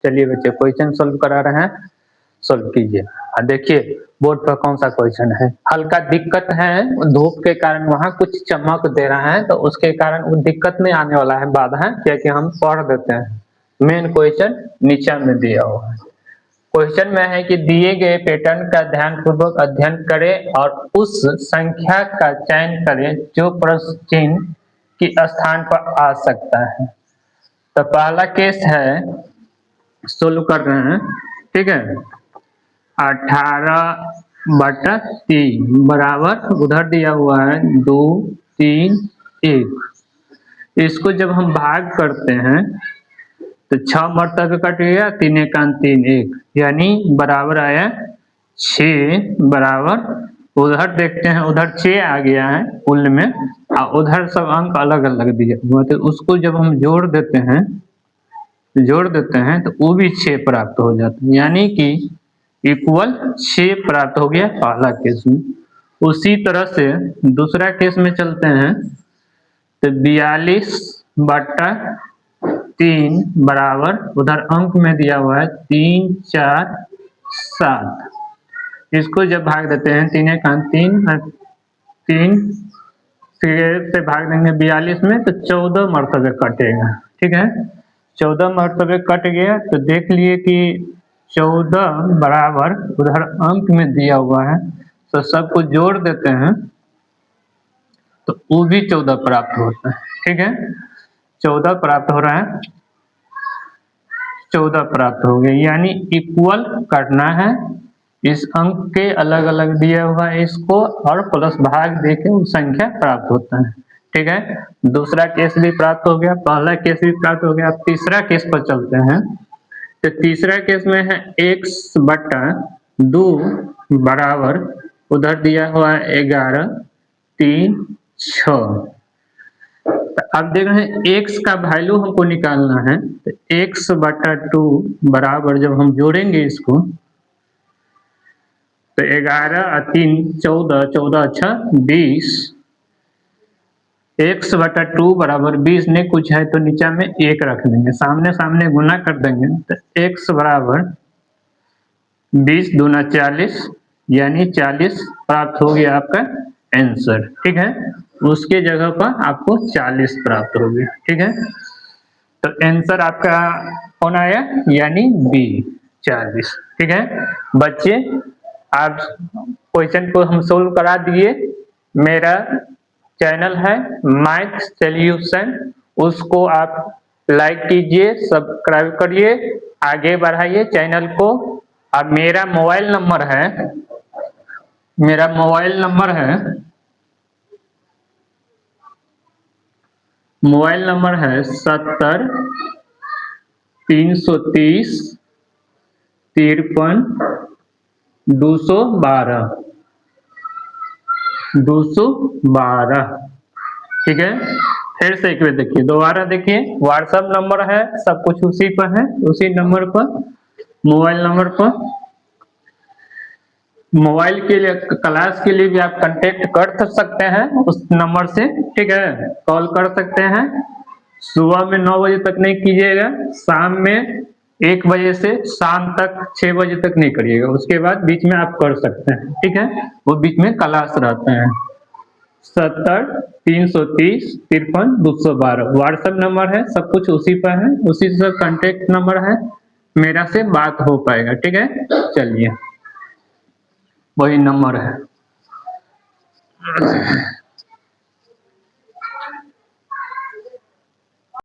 चलिए बच्चे question solve करा रहे हैं, सोल्व कीजिए। देखिए बोर्ड पर कौन सा क्वेश्चन है। हल्का दिक्कत है, धूप के कारण वहाँ कुछ चमक दे रहा है तो उसके कारण वो दिक्कत नहीं आने वाला है बाधा, क्योंकि हम पढ़ देते हैं। मेन क्वेश्चन नीचे में दिया हुआ है। क्वेश्चन में है कि दिए गए पैटर्न का ध्यानपूर्वक अध्ययन करें और उस संख्या का चयन करें जो प्रश्न चिन्ह की स्थान पर आ सकता है। तो पहला केस है, सोल्व कर रहे हैं, ठीक है। 18/3 बराबर उधर दिया हुआ है 2, 3, 1। इसको जब हम भाग करते हैं तो 6 मरतबे कट गया, 3 एकान 3 1, यानी बराबर आया 6 बराबर, उधर देखते हैं उधर 6 आ गया है कुल में और उधर सब अंक अलग अलग दिए हुए, तो उसको जब हम जोड़ देते हैं तो वो भी 6 प्राप्त हो जाता है, यानी कि इक्वल 6 प्राप्त हो गया पहला केस में। उसी तरह से दूसरा केस में चलते हैं तो 42/3 बराबर, उधर अंक में दिया हुआ है 3 4 7। इसको जब भाग देते हैं 3 एकान 3 3 से भाग देंगे 42 में तो 14 मरतबे कटेगा, ठीक है। 14 मरतबे कट गया तो देख लिए कि 14 बराबर उधर अंक में दिया हुआ है तो सबको जोड़ देते हैं तो वो भी 14 प्राप्त होता है, ठीक है। 14 प्राप्त हो रहा है, 14 प्राप्त हो गया, यानी इक्वल करना है। इस अंक के अलग अलग दिया हुआ है इसको और प्लस भाग देके वो संख्या प्राप्त होता है, ठीक है। दूसरा केस भी प्राप्त हो गया, पहला केस भी प्राप्त हो गया। अब तीसरा केस पर चलते हैं तो तीसरा केस में है x/2 बराबर, उधर दिया हुआ है 11 3 6। तो अब देख रहे हैं x का वैल्यू हमको निकालना है तो x/2 बराबर जब हम जोड़ेंगे इसको तो 11 और 3 14, 14 अच्छा 20, x/2 बराबर 20 नहीं कुछ है तो नीचे में 1 रख देंगे, सामने सामने गुना कर देंगे तो x बराबर 20 दूना 40, यानी 40 प्राप्त हो गया आपका आंसर, ठीक है। उसके जगह पर आपको 40 प्राप्त हो गया, ठीक है। तो आंसर आपका कौन आया, यानी बी 40, ठीक है। बच्चे आप क्वेश्चन को हम सोल्व करा दिए। मेरा चैनल है मैथ सॉल्यूशन, उसको आप लाइक कीजिए, सब्सक्राइब करिए, आगे बढ़ाइए चैनल को। अब मेरा मोबाइल नंबर है 70 330 53 212, ठीक है। फिर से एक बार देखिए, दोबारा देखिए, व्हाट्सएप नंबर है, सब कुछ उसी पर है, उसी नंबर पर, मोबाइल नंबर पर। मोबाइल के लिए क्लास के लिए भी आप कांटेक्ट कर सकते हैं उस नंबर से, ठीक है, कॉल कर सकते हैं। सुबह में 9 बजे तक नहीं कीजिएगा, शाम में 1 बजे से शाम तक 6 बजे तक नहीं करिएगा, उसके बाद बीच में आप कर सकते हैं, ठीक है। वो बीच में क्लास रहते हैं। 70 330 53 212 व्हाट्सएप नंबर है, सब कुछ उसी पर है, उसी से कांटेक्ट नंबर है, मेरा से बात हो पाएगा, ठीक है। चलिए वही नंबर है।